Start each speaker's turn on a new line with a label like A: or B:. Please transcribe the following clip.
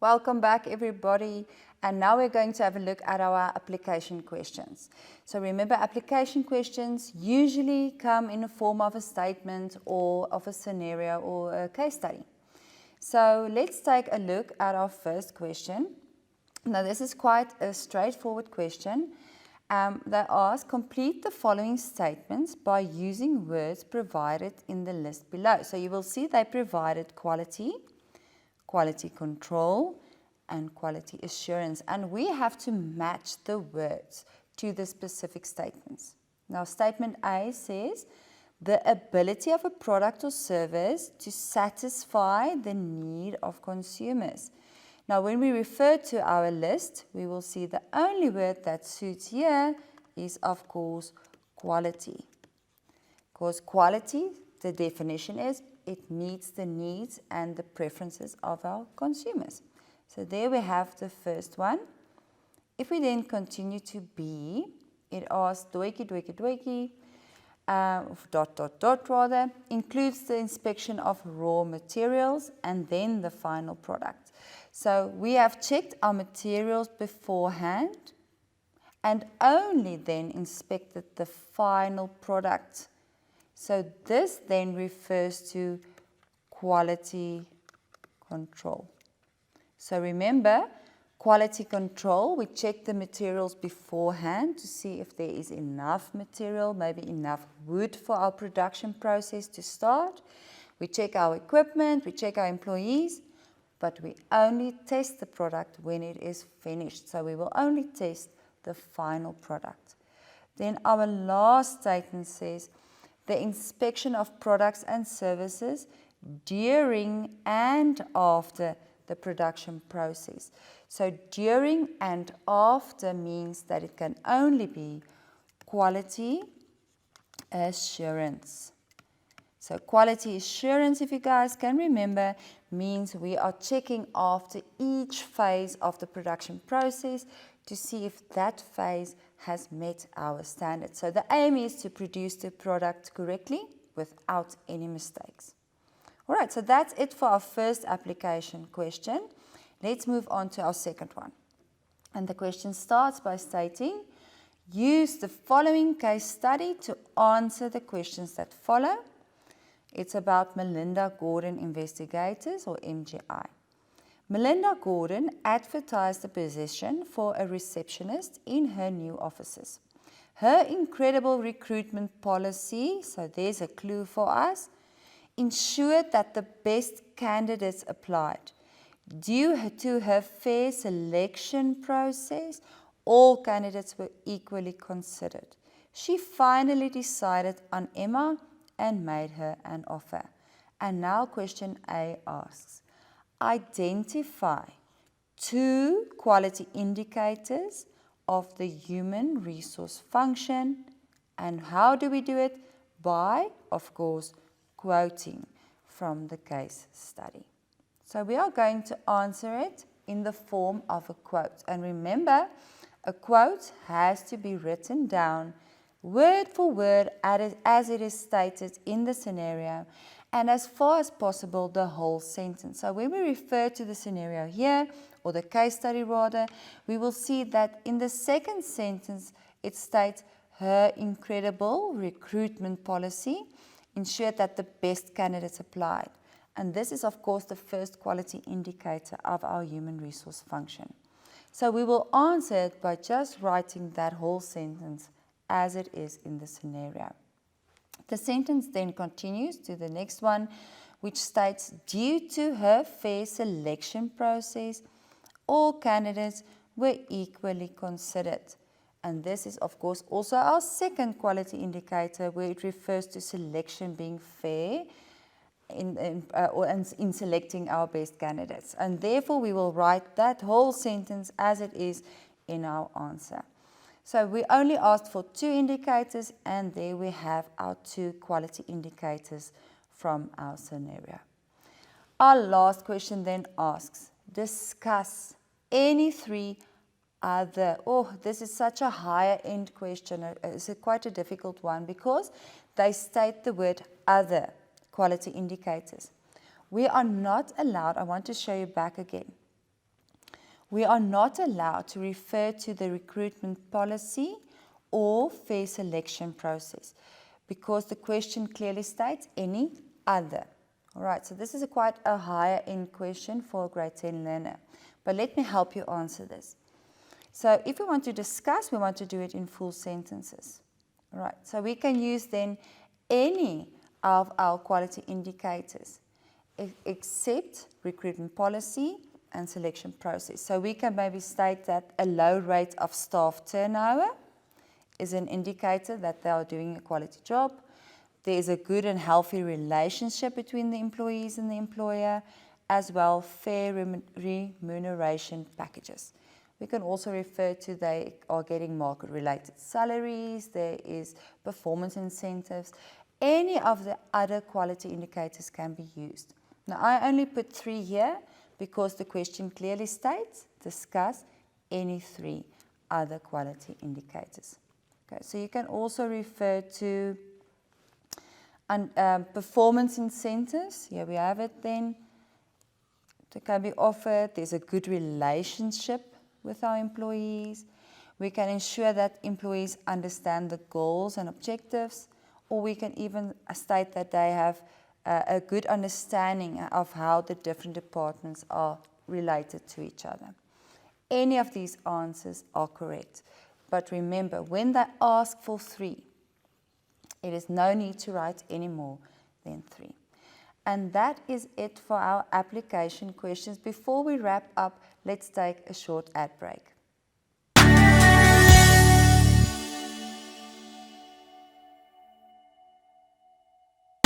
A: Welcome back everybody, and now we're going to have a look at our application questions. So remember, application questions usually come in the form of a statement or of a scenario or a case study. So let's take a look at our first question. Now this is quite a straightforward question. They ask, complete the following statements by using words provided in the list below. So you will see they provided quality, quality control, and quality assurance. And we have to match the words to the specific statements. Now statement A says, the ability of a product or service to satisfy the need of consumers. Now when we refer to our list, we will see the only word that suits here is, of course, quality. Because quality, the definition is, it meets the needs and the preferences of our consumers. So there we have the first one. If we then continue to B, it asks doiki, rather, includes the inspection of raw materials and then the final product. So we have checked our materials beforehand and only then inspected the final product. So this then refers to quality control. So remember, quality control, we check the materials beforehand to see if there is enough material, maybe enough wood for our production process to start. We check our equipment, we check our employees, but we only test the product when it is finished. So we will only test the final product. Then our last statement says, the inspection of products and services during and after the production process. So during and after means that it can only be quality assurance. So quality assurance, if you guys can remember, means we are checking after each phase of the production process to see if that phase has met our standards. So the aim is to produce the product correctly without any mistakes. All right, so that's it for our first application question. Let's move on to our second one. And the question starts by stating, use the following case study to answer the questions that follow. It's about Melinda Gordon Investigators, or MGI. Melinda Gordon advertised the position for a receptionist in her new offices. Her incredible recruitment policy, so there's a clue for us, ensured that the best candidates applied. Due to her fair selection process, all candidates were equally considered. She finally decided on Emma and made her an offer. And now question A asks, identify 2 quality indicators of the human resource function. And how do we do it? By, of course, quoting from the case study. So we are going to answer it in the form of a quote. And remember, a quote has to be written down word for word as it is stated in the scenario, and as far as possible the whole sentence. So when we refer to the scenario here, or the case study rather, we will see that in the second sentence it states her incredible recruitment policy ensured that the best candidates applied. And this is of course the first quality indicator of our human resource function. So we will answer it by just writing that whole sentence as it is in the scenario. The sentence then continues to the next one, which states, due to her fair selection process, all candidates were equally considered. And this is, of course, also our second quality indicator, where it refers to selection being fair in selecting our best candidates. And therefore, we will write that whole sentence as it is in our answer. So we only asked for 2 indicators, and there we have our 2 quality indicators from our scenario. Our last question then asks, discuss any 3 other. Oh, this is such a higher end question. It's quite a difficult one because they state the word other quality indicators. We are not allowed, I want to show you back again. We are not allowed to refer to the recruitment policy or fair selection process because the question clearly states any other. All right, so this is quite a higher end question for a grade 10 learner. But let me help you answer this. So if we want to discuss, we want to do it in full sentences. All right, so we can use then any of our quality indicators except recruitment policy and selection process. So we can maybe state that a low rate of staff turnover is an indicator that they are doing a quality job. There is a good and healthy relationship between the employees and the employer, as well fair remuneration packages. We can also refer to they are getting market-related salaries, there is performance incentives. Any of the other quality indicators can be used. Now, I only put 3 here because the question clearly states, discuss any 3 other quality indicators. Okay, so you can also refer to performance incentives. Here we have it then. It can be offered. There's a good relationship with our employees. We can ensure that employees understand the goals and objectives, or we can even state that they have a good understanding of how the different departments are related to each other. Any of these answers are correct. But remember, when they ask for 3, it is no need to write any more than 3. And that is it for our application questions. Before we wrap up, let's take a short ad break.